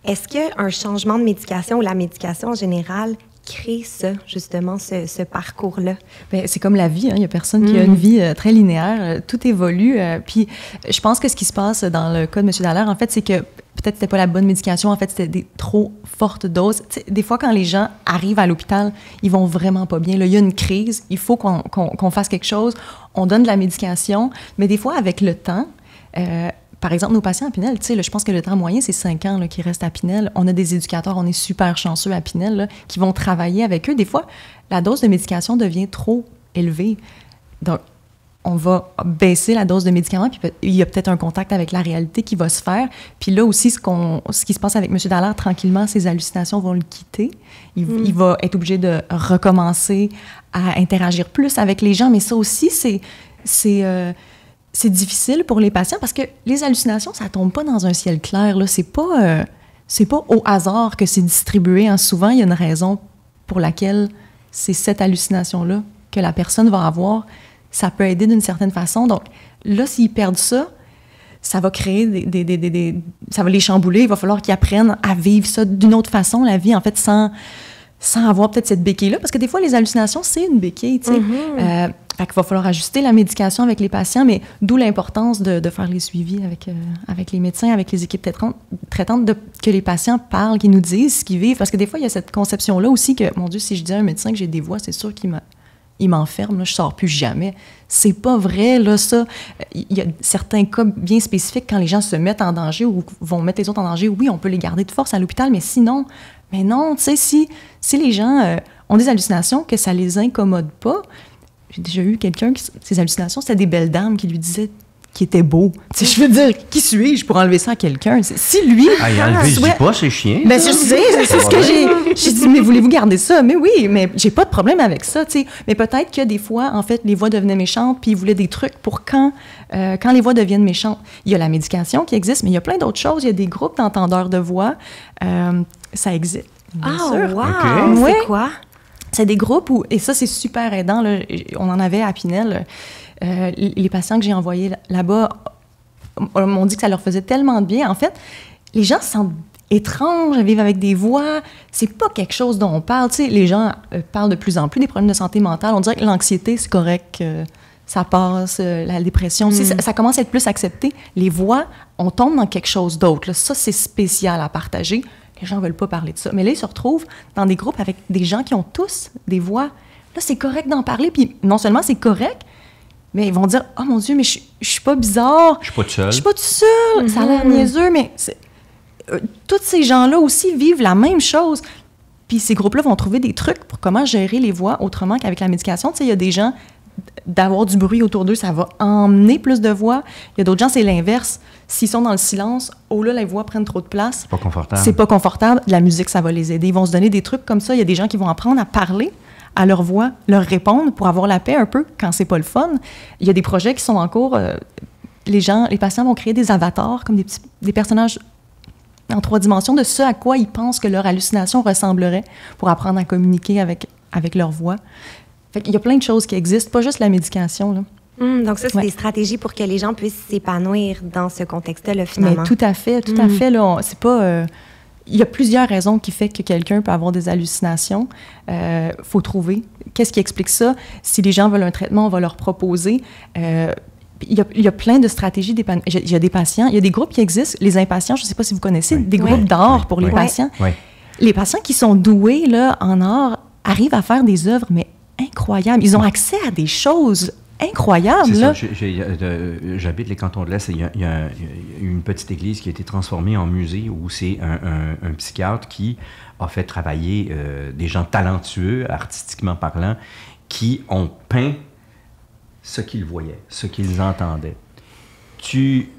Est-ce qu'un changement de médication ou la médication en général crée ça, justement, ce parcours-là? Bien, c'est comme la vie, hein. Il n'y a personne qui a une vie très linéaire. Tout évolue. Puis je pense que ce qui se passe dans le cas de M. Dallaire, en fait, c'est que peut-être c'était pas la bonne médication, en fait, c'était des trop fortes doses. T'sais, des fois, quand les gens arrivent à l'hôpital, ils vont vraiment pas bien. Là, il y a une crise, il faut qu'on fasse quelque chose. On donne de la médication, mais des fois, avec le temps... par exemple, nos patients à Pinel, je pense que le temps moyen, c'est 5 ans qu'ils restent à Pinel. On a des éducateurs, on est super chanceux à Pinel, là, qui vont travailler avec eux. Des fois, la dose de médication devient trop élevée. Donc, on va baisser la dose de médicaments, puis il y a peut-être un contact avec la réalité qui va se faire. Puis là aussi, ce qui se passe avec M. Dallaire, tranquillement, ses hallucinations vont le quitter. Il va être obligé de recommencer à interagir plus avec les gens, mais ça aussi, c'est difficile pour les patients parce que les hallucinations, ça tombe pas dans un ciel clair. Là. C'est pas au hasard que c'est distribué. Hein. Souvent, il y a une raison pour laquelle c'est cette hallucination-là que la personne va avoir. Ça peut aider d'une certaine façon. Donc là, s'ils perdent ça, ça va créer ça va les chambouler. Il va falloir qu'ils apprennent à vivre ça d'une autre façon, la vie, en fait, sans avoir peut-être cette béquille-là. Parce que des fois, les hallucinations, c'est une béquille, tu sais. Fait qu'il va falloir ajuster la médication avec les patients, mais d'où l'importance de faire les suivis avec les médecins, avec les équipes traitantes, que les patients parlent, qu'ils nous disent ce qu'ils vivent. Parce que des fois, il y a cette conception-là aussi que, mon Dieu, si je dis à un médecin que j'ai des voix, c'est sûr qu'il m'enferme, là, je sors plus jamais. C'est pas vrai, là, ça. Il y a certains cas bien spécifiques quand les gens se mettent en danger ou vont mettre les autres en danger. Oui, on peut les garder de force à l'hôpital, mais sinon... Mais non, tu sais, si les gens ont des hallucinations, que ça les incommode pas... J'ai déjà eu quelqu'un qui, ses hallucinations, c'était des belles dames qui lui disaient qu'il était beau. Tu sais, je veux dire, qui suis-je pour enlever ça à quelqu'un? Si lui... enlever, je dis pas, c'est chiant. Ben, je sais, c'est ce que j'ai dit, mais voulez-vous garder ça? Mais oui, mais j'ai pas de problème avec ça, tu sais. Mais peut-être que des fois, en fait, les voix devenaient méchantes, puis ils voulaient des trucs pour quand les voix deviennent méchantes. Il y a la médication qui existe, mais il y a plein d'autres choses. Il y a des groupes d'entendeurs de voix. Ça existe, bien sûr. Wow! Okay. C'est quoi? C'est des groupes où, et ça, c'est super aidant, là, on en avait à Pinel. Les patients que j'ai envoyés là-bas m'ont dit que ça leur faisait tellement de bien. En fait, les gens se sentent étranges à vivre avec des voix. C'est pas quelque chose dont on parle. Tu sais, les gens parlent de plus en plus des problèmes de santé mentale. On dirait que l'anxiété, c'est correct, ça passe, la dépression aussi, ça commence à être plus accepté. Les voix, on tombe dans quelque chose d'autre. Là. Ça, c'est spécial à partager. Les gens ne veulent pas parler de ça. Mais là, ils se retrouvent dans des groupes avec des gens qui ont tous des voix. Là, c'est correct d'en parler. Puis non seulement c'est correct, mais ils vont dire « Oh mon Dieu, mais je suis pas bizarre. Je suis pas tout seul. Je suis pas tout seul. Ça a l'air niaiseux, mais tous ces gens-là aussi vivent la même chose. Puis ces groupes-là vont trouver des trucs pour comment gérer les voix autrement qu'avec la médication. Tu sais, il y a des gens, d'avoir du bruit autour d'eux, ça va emmener plus de voix. Il y a d'autres gens, c'est l'inverse. S'ils sont dans le silence, oh là, les voix prennent trop de place. C'est pas confortable. C'est pas confortable. La musique, ça va les aider. Ils vont se donner des trucs comme ça. Il y a des gens qui vont apprendre à parler à leur voix, leur répondre pour avoir la paix un peu quand c'est pas le fun. Il y a des projets qui sont en cours. Les patients vont créer des avatars, comme des personnages en 3 dimensions de ce à quoi ils pensent que leur hallucination ressemblerait pour apprendre à communiquer avec leur voix. Fait qu'il y a plein de choses qui existent, pas juste la médication, là. Donc ça, c'est des stratégies pour que les gens puissent s'épanouir dans ce contexte-là, finalement. Mais tout à fait, tout à fait. Là, c'est pas... il y a plusieurs raisons qui font que quelqu'un peut avoir des hallucinations. Faut trouver. Qu'est-ce qui explique ça? Si les gens veulent un traitement, on va leur proposer. Il y a plein de stratégies. Il y a des patients, il y a des groupes qui existent. Les impatients, je ne sais pas si vous connaissez, des groupes d'art pour les patients. Oui. Les patients qui sont doués là, en art arrivent à faire des œuvres, mais incroyables. Ils ont accès à des choses incroyables. C'est là. ça. J'habite les cantons de l'Est et il y a une petite église qui a été transformée en musée où c'est un psychiatre qui a fait travailler des gens talentueux, artistiquement parlant, qui ont peint ce qu'ils voyaient, ce qu'ils entendaient.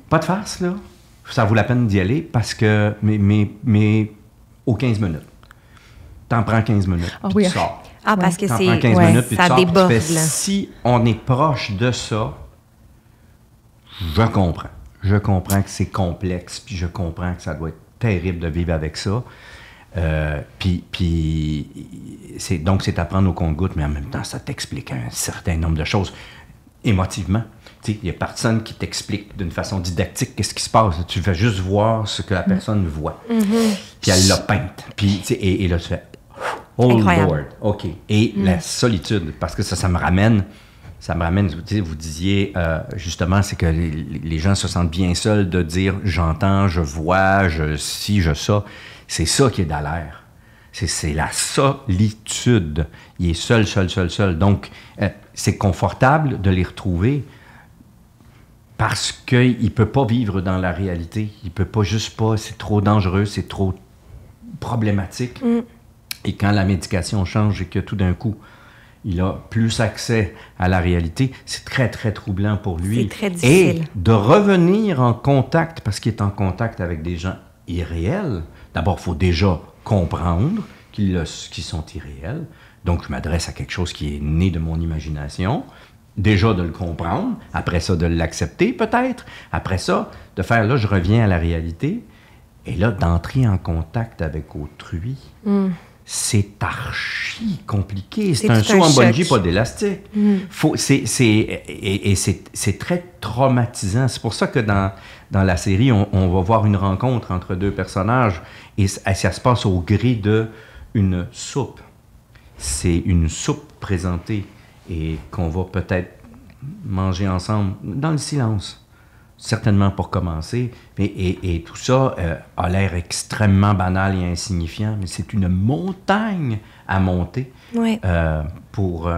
Pas de farce, là. Ça vaut la peine d'y aller parce que... Mais aux 15 minutes. T'en prends 15 minutes, puis tu sors. Ah, parce que T'en c'est... prends 15 minutes, puis tu ça sors, déborde, puis tu fais, là. si on est proche de ça, je comprends. Je comprends que c'est complexe, puis je comprends que ça doit être terrible de vivre avec ça. Donc, c'est à prendre au compte-gouttes, mais en même temps, ça t'explique un certain nombre de choses émotivement. Il n'y a personne qui t'explique d'une façon didactique qu'est-ce qui se passe. Tu fais juste voir ce que la personne voit. Puis elle l'a peinte. Puis, et là, tu fais « Oh Incroyable. Lord! » OK. Et la solitude, parce que ça me ramène, vous disiez, justement, c'est que les gens se sentent bien seuls de dire « j'entends, je vois, je ça ». C'est ça qui est dans l'air. C'est la solitude. Il est seul. Donc, c'est confortable de les retrouver parce qu'il ne peut pas vivre dans la réalité. Il ne peut pas, c'est trop dangereux, c'est trop problématique. Et quand la médication change et que tout d'un coup, il a plus accès à la réalité, c'est très, très troublant pour lui. C'est très difficile. Et de revenir en contact, parce qu'il est en contact avec des gens irréels, d'abord, il faut déjà comprendre qu'ils sont irréels. Donc, je m'adresse à quelque chose qui est né de mon imagination. Déjà de le comprendre, après ça de l'accepter peut-être, après ça de faire là je reviens à la réalité et là d'entrer en contact avec autrui. C'est archi compliqué, c'est un saut en bungee pas d'élastique. C'est très traumatisant. C'est pour ça que dans la série on va voir une rencontre entre 2 personnages et ça se passe au gré d'une soupe. C'est une soupe présentée et qu'on va peut-être manger ensemble dans le silence, certainement pour commencer. Et tout ça a l'air extrêmement banal et insignifiant, mais c'est une montagne à monter pour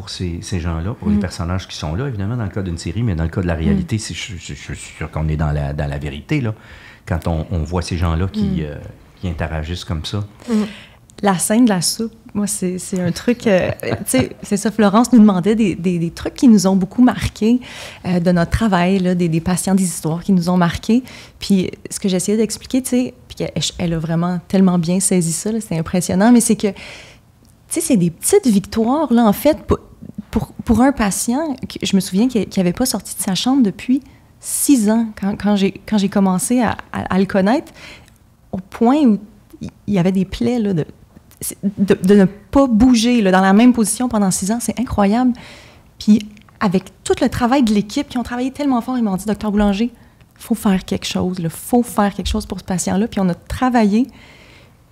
ces gens-là, pour les personnages qui sont là, évidemment, dans le cas d'une série, mais dans le cas de la réalité, je suis sûr qu'on est dans la vérité, là, quand on voit ces gens-là qui interagissent comme ça. La scène de la soupe, moi, c'est un truc... tu sais, c'est ça, Florence nous demandait des trucs qui nous ont beaucoup marqués de notre travail, là, des patients, des histoires qui nous ont marqués. Puis ce que j'essayais d'expliquer, tu sais, puis elle a vraiment tellement bien saisi ça, c'est impressionnant, mais c'est que, tu sais, c'est des petites victoires, là, en fait, pour un patient, je me souviens qu'il n'avait pas sorti de sa chambre depuis 6 ans, quand j'ai commencé à le connaître, au point où il y avait des plaies, là, de ne pas bouger là, dans la même position pendant 6 ans, c'est incroyable. Puis avec tout le travail de l'équipe qui ont travaillé tellement fort, ils m'ont dit, Docteur Boulanger, il faut faire quelque chose, il faut faire quelque chose pour ce patient-là. Puis on a travaillé,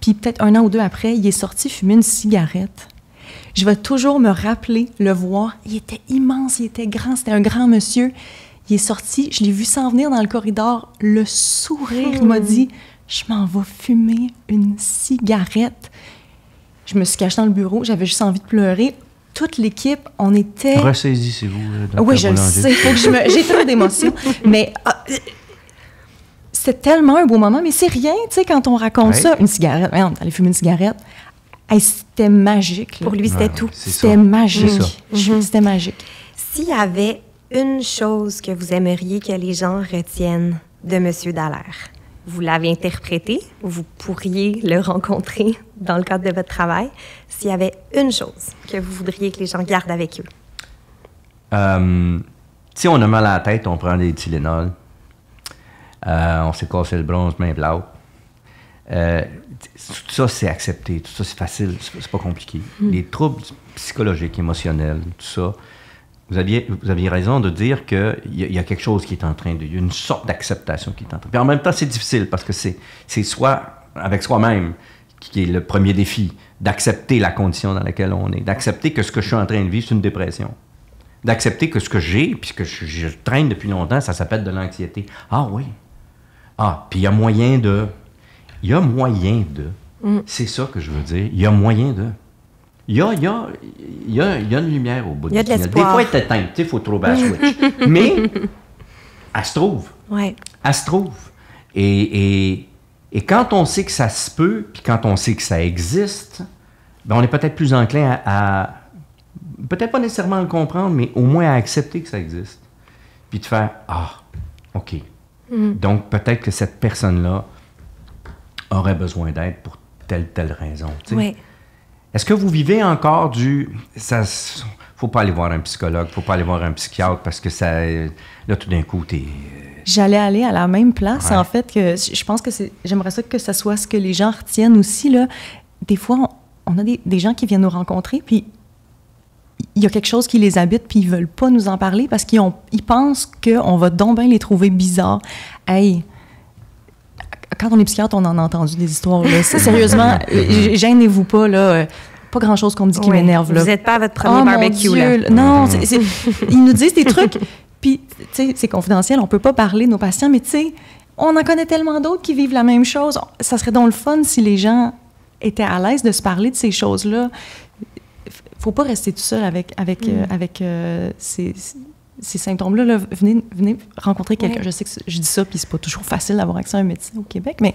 puis peut-être 1 an ou 2 après, il est sorti fumer une cigarette. Je vais toujours me rappeler, le voir, il était immense, il était grand, c'était un grand monsieur. Il est sorti, je l'ai vu s'en venir dans le corridor, le sourire, il m'a dit, je m'en vais fumer une cigarette. Je me suis cachée dans le bureau, j'avais juste envie de pleurer. Toute l'équipe, on était... Ressaisissez-vous, Dr. Oui, je le sais, j'ai trop d'émotions. Mais c'était tellement un beau moment, mais c'est rien, tu sais, quand on raconte ça. Une cigarette, on allait fumer une cigarette. Hey, c'était magique. Là. Pour lui, c'était tout. C'était magique. C'était magique. S'il y avait une chose que vous aimeriez que les gens retiennent de M. Dallaire. Vous l'avez interprété, vous pourriez le rencontrer dans le cadre de votre travail. S'il y avait une chose que vous voudriez que les gens gardent avec eux. Si on a mal à la tête, on prend des Tylenol. On s'est cassé le bras, on se met un blau. Tout ça, c'est accepté. Tout ça, c'est facile. C'est pas compliqué. Les troubles psychologiques, émotionnels, tout ça, vous aviez raison de dire qu'il y a quelque chose qui est en train de... Il y a une sorte d'acceptation qui est en train de... Puis en même temps, c'est difficile parce que c'est avec soi-même qui est le premier défi, d'accepter la condition dans laquelle on est, d'accepter que ce que je suis en train de vivre, c'est une dépression. D'accepter que ce que j'ai, puis que je traîne depuis longtemps, ça s'appelle de l'anxiété. Ah oui. Ah, puis il y a moyen de... C'est ça que je veux dire. Il y a moyen de... Il y a une lumière au bout du tunnel. Des fois, elle est éteinte. Il faut trouver la switch. Mais elle se trouve. Ouais. Elle se trouve. Et quand on sait que ça se peut, puis quand on sait que ça existe, ben on est peut-être plus enclin à peut-être pas nécessairement à le comprendre, mais au moins à accepter que ça existe. Puis de faire « Ah, OK. Donc, peut-être que cette personne-là aurait besoin d'aide pour telle raison. » Oui. Est-ce que vous vivez encore faut pas aller voir un psychologue, faut pas aller voir un psychiatre parce que ça... Là, tout d'un coup, J'allais aller à la même place, Ouais. en fait, que je pense que j'aimerais ça que ça soit ce que les gens retiennent aussi, là. Des fois, on a des gens qui viennent nous rencontrer, puis il y a quelque chose qui les habite, puis ils veulent pas nous en parler parce qu'ils pensent qu'on va donc bien les trouver bizarres. Hey, quand on est psychiatre, on en a entendu des histoires, là. Sérieusement, gênez-vous pas, là. Pas grand-chose qu'on me dit qui m'énerve, là. Vous n'êtes pas à votre premier barbecue, là. Non, ils nous disent des trucs, puis, tu sais, c'est confidentiel, on peut pas parler de nos patients, mais tu sais, on en connaît tellement d'autres qui vivent la même chose. Ça serait donc le fun si les gens étaient à l'aise de se parler de ces choses-là. Faut pas rester tout seul avec ces symptômes-là. Là. Venez rencontrer quelqu'un. Ouais. Je sais que je dis ça, puis c'est pas toujours facile d'avoir accès à un médecin au Québec, mais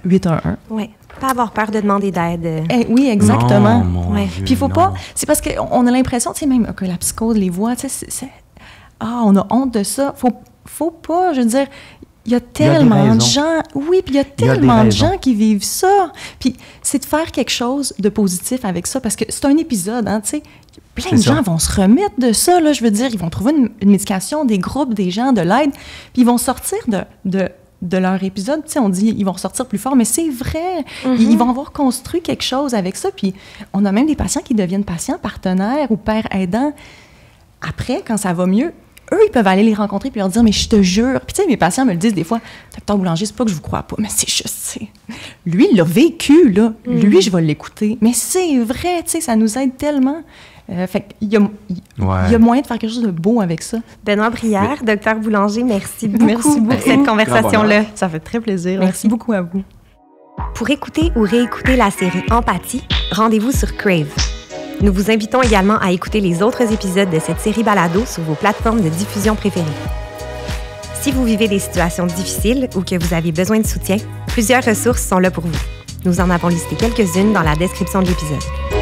811. Oui. Pas avoir peur de demander d'aide. Oui, exactement. Ouais. Puis il faut pas... C'est parce qu'on a l'impression, tu sais, même que la psychose les voit, tu sais, on a honte de ça. Faut pas, je veux dire... Il y a tellement de gens... Oui, puis il y a tellement de gens qui vivent ça. Puis c'est de faire quelque chose de positif avec ça, parce que c'est un épisode, hein, tu sais. Plein de gens vont se remettre de ça, là, je veux dire. Ils vont trouver une médication, des groupes, des gens, de l'aide, puis ils vont sortir de leur épisode. Tu sais, on dit ils vont sortir plus fort, mais c'est vrai. Ils vont avoir construit quelque chose avec ça. Puis on a même des patients qui deviennent patients partenaires ou pères aidants. Après, quand ça va mieux, eux, ils peuvent aller les rencontrer puis leur dire « Mais je te jure... » Puis tu sais, mes patients me le disent des fois, « Docteur Boulanger, c'est pas que je vous crois pas, mais c'est juste, c'est... Lui, il l'a vécu, là. Lui, je vais l'écouter. Mais c'est vrai, tu sais, ça nous aide tellement. » Fait qu'il y a moyen de faire quelque chose de beau avec ça. Benoît Brière, Docteur Boulanger, merci beaucoup pour cette conversation-là. Ça fait très plaisir. Merci beaucoup à vous. Pour écouter ou réécouter la série Empathie, rendez-vous sur Crave. Nous vous invitons également à écouter les autres épisodes de cette série balado sur vos plateformes de diffusion préférées. Si vous vivez des situations difficiles ou que vous avez besoin de soutien, plusieurs ressources sont là pour vous. Nous en avons listé quelques-unes dans la description de l'épisode.